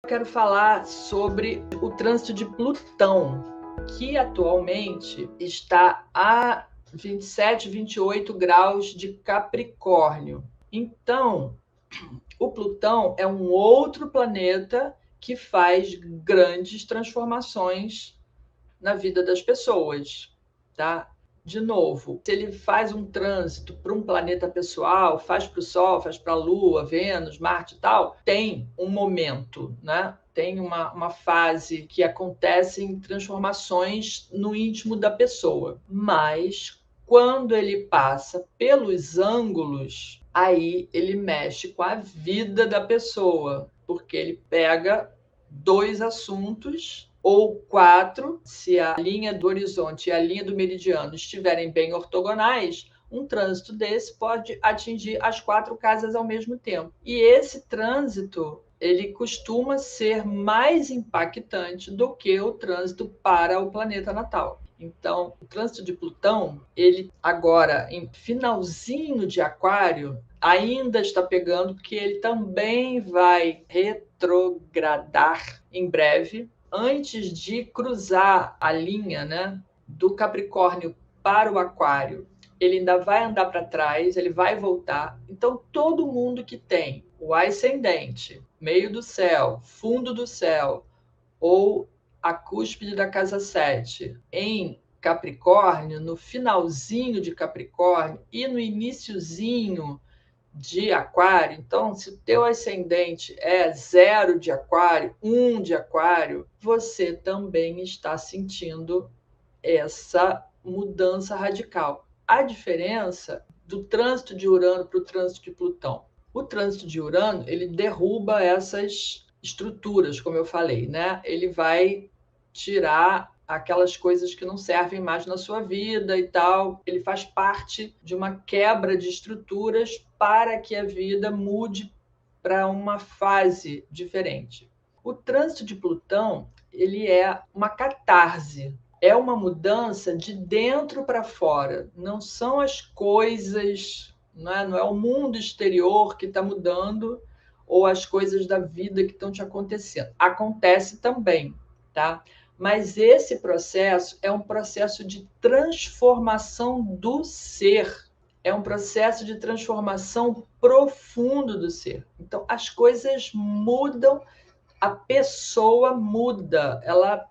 Eu quero falar sobre o trânsito de Plutão, que atualmente está a 27, 28 graus de Capricórnio. Então, o Plutão é um outro planeta que faz grandes transformações na vida das pessoas, tá? De novo, se ele faz um trânsito para um planeta pessoal, faz para o Sol, faz para a Lua, Vênus, Marte e tal, tem um momento, né? Tem uma fase que acontecem transformações no íntimo da pessoa. Mas quando ele passa pelos ângulos, aí ele mexe com a vida da pessoa, porque ele pega dois assuntos ou 4, se a linha do horizonte e a linha do meridiano estiverem bem ortogonais, um trânsito desse pode atingir as 4 casas ao mesmo tempo. E esse trânsito, ele costuma ser mais impactante do que o trânsito para o planeta natal. Então, o trânsito de Plutão, ele agora, em finalzinho de Aquário, ainda está pegando, porque ele também vai retrogradar em breve, antes de cruzar a linha, né, do Capricórnio para o Aquário. Ele ainda vai andar para trás, ele vai voltar. Então, todo mundo que tem o ascendente, meio do céu, fundo do céu, ou a cúspide da casa 7 em Capricórnio, no finalzinho de Capricórnio e no iniciozinho de Aquário, então, se o teu ascendente é 0 de Aquário, 1 de Aquário, você também está sentindo essa mudança radical. A diferença do trânsito de Urano para o trânsito de Plutão. O trânsito de Urano, ele derruba essas estruturas, como eu falei, né? Ele vai tirar aquelas coisas que não servem mais na sua vida e tal. Ele faz parte de uma quebra de estruturas para que a vida mude para uma fase diferente. O trânsito de Plutão, ele é uma catarse, é uma mudança de dentro para fora. Não são as coisas, não é o mundo exterior que está mudando ou as coisas da vida que estão te acontecendo. Acontece também, tá? Mas esse processo é um processo de transformação do ser. É um processo de transformação profundo do ser. Então, as coisas mudam, a pessoa muda, ela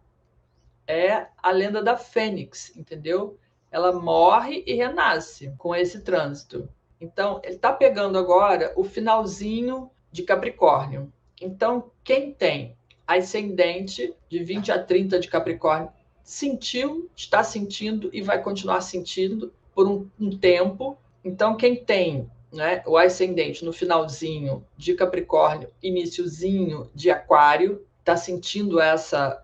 é a lenda da Fênix, entendeu? Ela morre e renasce com esse trânsito. Então, ele está pegando agora o finalzinho de Capricórnio. Então, quem tem ascendente de 20 a 30 de Capricórnio sentiu, está sentindo e vai continuar sentindo por um tempo. Então, quem tem, né, o ascendente no finalzinho de Capricórnio, iniciozinho de Aquário, está sentindo essa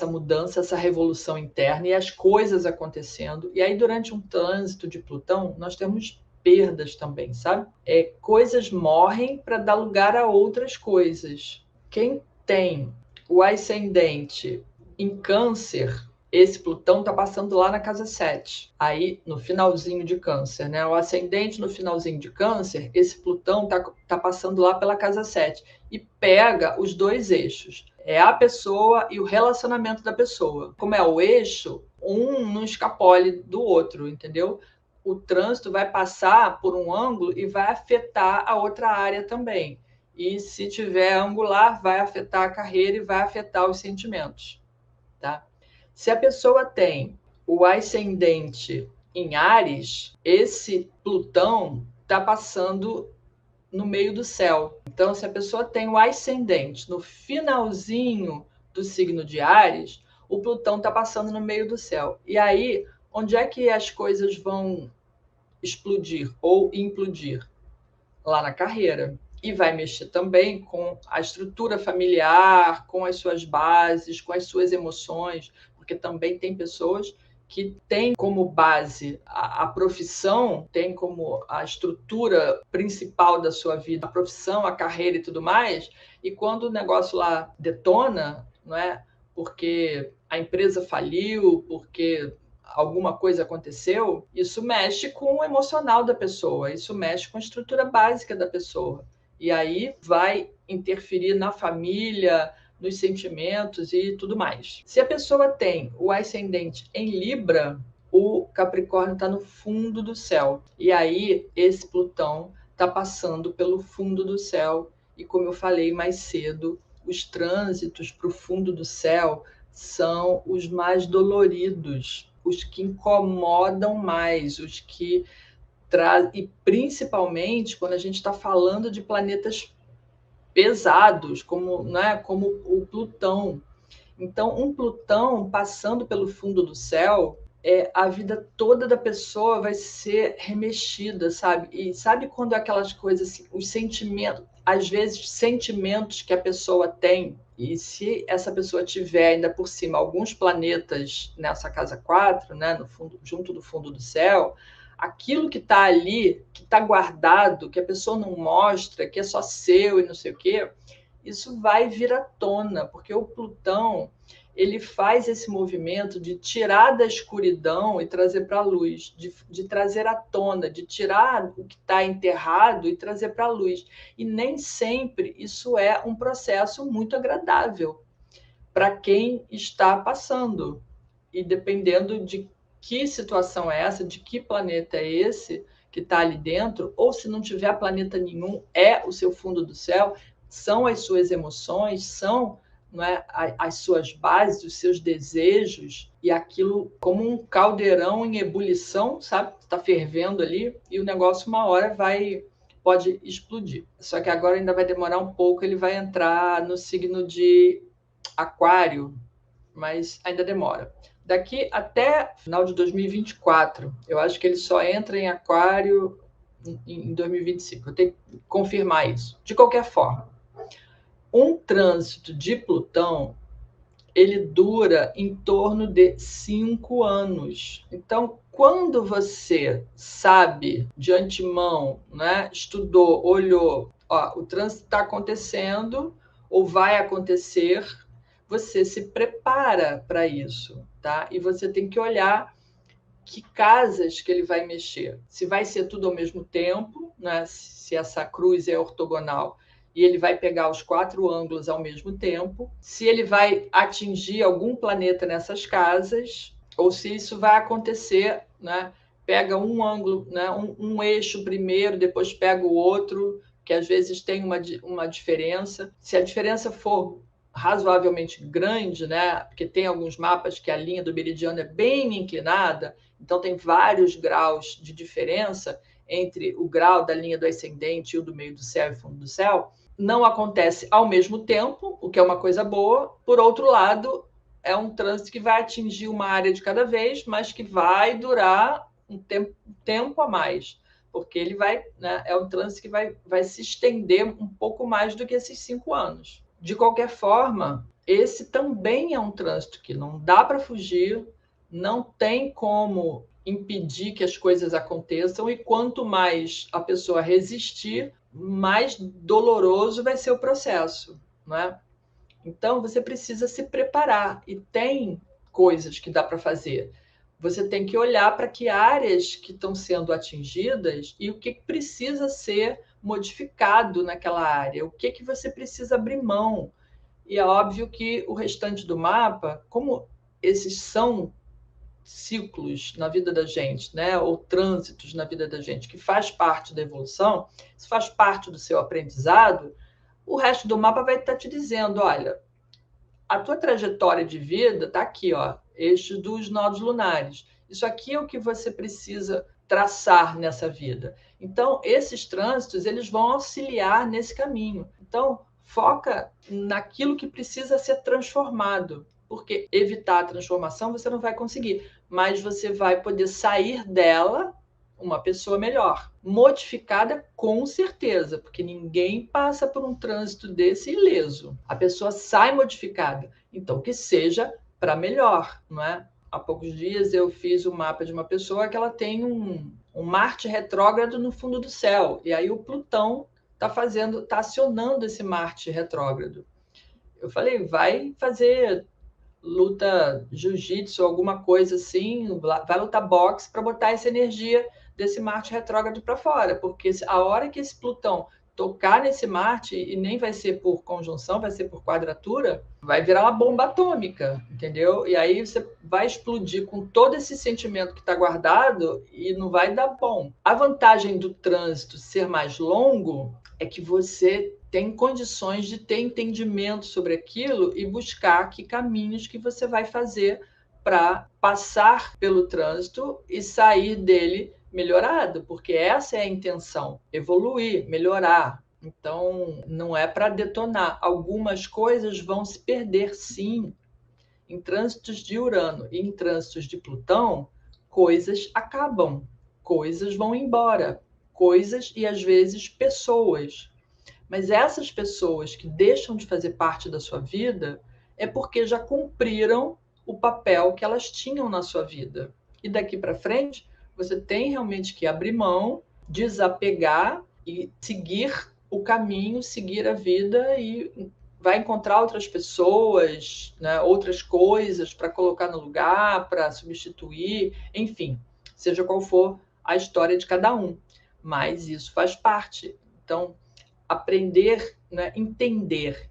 mudança, essa revolução interna e as coisas acontecendo. E aí, durante um trânsito de Plutão, nós temos perdas também, sabe? Coisas morrem para dar lugar a outras coisas. Quem tem o ascendente em Câncer, esse Plutão está passando lá na casa 7, aí no finalzinho de Câncer, né? O ascendente no finalzinho de Câncer, esse Plutão tá passando lá pela casa 7 e pega os dois eixos. É a pessoa e o relacionamento da pessoa. Como é o eixo, um não escapole do outro, entendeu? O trânsito vai passar por um ângulo e vai afetar a outra área também. E se tiver angular, vai afetar a carreira e vai afetar os sentimentos, tá? Se a pessoa tem o ascendente em Áries, esse Plutão está passando no meio do céu. Então, se a pessoa tem o ascendente no finalzinho do signo de Áries, o Plutão está passando no meio do céu. E aí, onde é que as coisas vão explodir ou implodir? Lá na carreira. E vai mexer também com a estrutura familiar, com as suas bases, com as suas emoções, porque também tem pessoas que têm como base a profissão, tem como a estrutura principal da sua vida, a profissão, a carreira e tudo mais, e quando o negócio lá detona, não é? Porque a empresa faliu, porque alguma coisa aconteceu, isso mexe com o emocional da pessoa, isso mexe com a estrutura básica da pessoa. E aí vai interferir na família, nos sentimentos e tudo mais. Se a pessoa tem o ascendente em Libra, o Capricórnio está no fundo do céu. E aí, esse Plutão está passando pelo fundo do céu. E como eu falei mais cedo, os trânsitos para o fundo do céu são os mais doloridos, os que incomodam mais, os que trazem, e principalmente quando a gente está falando de planetas pesados, como, né, como o Plutão. Então, um Plutão passando pelo fundo do céu, a vida toda da pessoa vai ser remexida, sabe? E sabe quando aquelas coisas, assim, os sentimentos, às vezes sentimentos que a pessoa tem, e se essa pessoa tiver ainda por cima alguns planetas nessa casa 4, né, no fundo, junto do fundo do céu, aquilo que está ali, que está guardado, que a pessoa não mostra, que é só seu e não sei o quê, isso vai vir à tona, porque o Plutão ele faz esse movimento de tirar da escuridão e trazer para a luz, de trazer à tona, de tirar o que está enterrado e trazer para a luz. E nem sempre isso é um processo muito agradável para quem está passando. E dependendo de que situação é essa, de que planeta é esse que está ali dentro, ou se não tiver planeta nenhum, é o seu fundo do céu, são as suas emoções, são, não é, as suas bases, os seus desejos, e aquilo como um caldeirão em ebulição, sabe? Está fervendo ali, e o negócio uma hora pode explodir. Só que agora ainda vai demorar um pouco, ele vai entrar no signo de Aquário, mas ainda demora. Daqui até final de 2024, eu acho que ele só entra em Aquário em 2025. Eu tenho que confirmar isso. De qualquer forma, um trânsito de Plutão, ele dura em torno de 5 anos. Então, quando você sabe de antemão, né, estudou, olhou, ó, o trânsito está acontecendo ou vai acontecer, você se prepara para isso, tá? E você tem que olhar que casas que ele vai mexer. Se vai ser tudo ao mesmo tempo, né? Se essa cruz é ortogonal e ele vai pegar os 4 ângulos ao mesmo tempo, se ele vai atingir algum planeta nessas casas, ou se isso vai acontecer, né? Pega um ângulo, né? um eixo primeiro, depois pega o outro, que às vezes tem uma diferença. Se a diferença for razoavelmente grande, né? Porque tem alguns mapas que a linha do meridiano é bem inclinada, então tem vários graus de diferença entre o grau da linha do ascendente e o do meio do céu e fundo do céu. Não acontece ao mesmo tempo, o que é uma coisa boa. Por outro lado, é um trânsito que vai atingir uma área de cada vez, mas que vai durar um tempo a mais, porque ele vai, né, é um trânsito que vai se estender um pouco mais do que esses 5 anos. De qualquer forma, esse também é um trânsito que não dá para fugir, não tem como impedir que as coisas aconteçam, e quanto mais a pessoa resistir, mais doloroso vai ser o processo, não é? Então, você precisa se preparar, e tem coisas que dá para fazer. Você tem que olhar para que áreas que estão sendo atingidas e o que precisa ser modificado naquela área, o que você precisa abrir mão. E é óbvio que o restante do mapa, como esses são ciclos na vida da gente, né, ou trânsitos na vida da gente, que faz parte da evolução, isso faz parte do seu aprendizado, o resto do mapa vai estar te dizendo, olha, a tua trajetória de vida está aqui, ó, eixo dos nodos lunares. Isso aqui é o que você precisa traçar nessa vida. Então, esses trânsitos, eles vão auxiliar nesse caminho. Então, foca naquilo que precisa ser transformado, porque evitar a transformação você não vai conseguir, mas você vai poder sair dela uma pessoa melhor, modificada com certeza, porque ninguém passa por um trânsito desse ileso. A pessoa sai modificada, então que seja para melhor, não é? Há poucos dias eu fiz o mapa de uma pessoa que ela tem um Marte retrógrado no fundo do céu, e aí o Plutão está acionando esse Marte retrógrado. Eu falei, vai fazer luta jiu-jitsu, alguma coisa assim, vai lutar boxe para botar essa energia desse Marte retrógrado para fora, porque a hora que esse Plutão tocar nesse Marte, e nem vai ser por conjunção, vai ser por quadratura, vai virar uma bomba atômica, entendeu? E aí você vai explodir com todo esse sentimento que está guardado e não vai dar bom. A vantagem do trânsito ser mais longo é que você tem condições de ter entendimento sobre aquilo e buscar que caminhos que você vai fazer para passar pelo trânsito e sair dele melhorado, porque essa é a intenção, evoluir, melhorar. Então, não é para detonar. Algumas coisas vão se perder, sim. Em trânsitos de Urano e em trânsitos de Plutão, coisas acabam, coisas vão embora, coisas e às vezes pessoas. Mas essas pessoas que deixam de fazer parte da sua vida é porque já cumpriram o papel que elas tinham na sua vida. E daqui para frente, você tem realmente que abrir mão, desapegar e seguir o caminho, seguir a vida, e vai encontrar outras pessoas, né, outras coisas para colocar no lugar, para substituir, enfim, seja qual for a história de cada um. Mas isso faz parte. Então, aprender, né, entender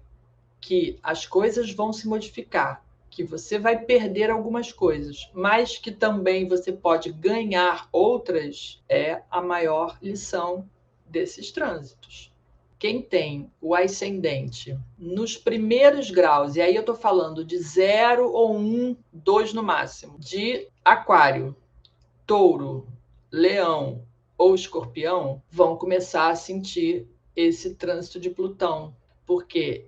que as coisas vão se modificar, que você vai perder algumas coisas, mas que também você pode ganhar outras, é a maior lição desses trânsitos. Quem tem o ascendente nos primeiros graus, e aí eu estou falando de 0 ou 1, 2 no máximo, de Aquário, Touro, Leão ou Escorpião, vão começar a sentir esse trânsito de Plutão, porque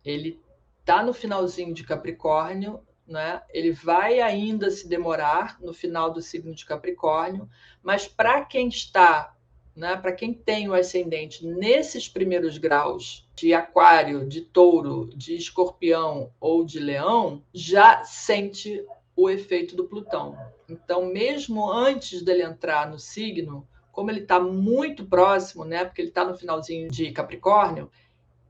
ele está no finalzinho de Capricórnio, né? Ele vai ainda se demorar no final do signo de Capricórnio, mas para quem está, né, para quem tem o ascendente nesses primeiros graus de Aquário, de Touro, de Escorpião ou de Leão, já sente o efeito do Plutão. Então, mesmo antes dele entrar no signo, como ele está muito próximo, né, porque ele está no finalzinho de Capricórnio,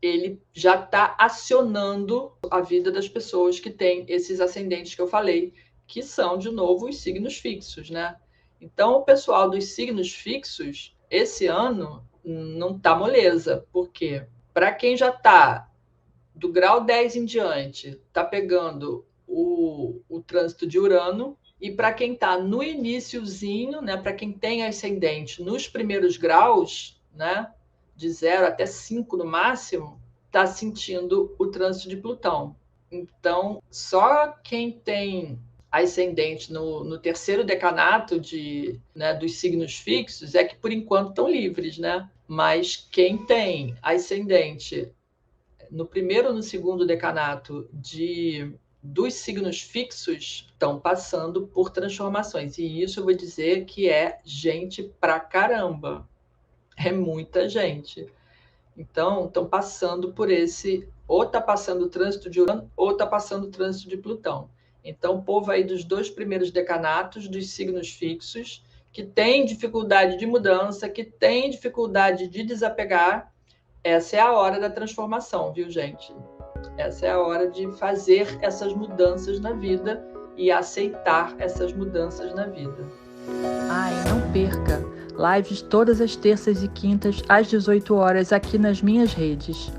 ele já está acionando a vida das pessoas que têm esses ascendentes que eu falei, que são, de novo, os signos fixos, né? Então, o pessoal dos signos fixos, esse ano, não está moleza. Por quê? Para quem já está do grau 10 em diante, está pegando o trânsito de Urano, e para quem está no iniciozinho, né, para quem tem ascendente nos primeiros graus, né, de 0 até 5 no máximo, está sentindo o trânsito de Plutão. Então, só quem tem ascendente no terceiro decanato né, dos signos fixos é que, por enquanto, estão livres, né? Mas quem tem ascendente no primeiro ou no segundo decanato dos signos fixos estão passando por transformações. E isso eu vou dizer que é gente pra caramba. É muita gente. Então, estão passando por esse... Ou está passando o trânsito de Urano, ou está passando o trânsito de Plutão. Então, o povo aí dos 2 primeiros decanatos, dos signos fixos, que tem dificuldade de mudança, que tem dificuldade de desapegar, essa é a hora da transformação, viu, gente? Essa é a hora de fazer essas mudanças na vida e aceitar essas mudanças na vida. Ai, não perca! Lives todas as terças e quintas, às 18 horas, aqui nas minhas redes.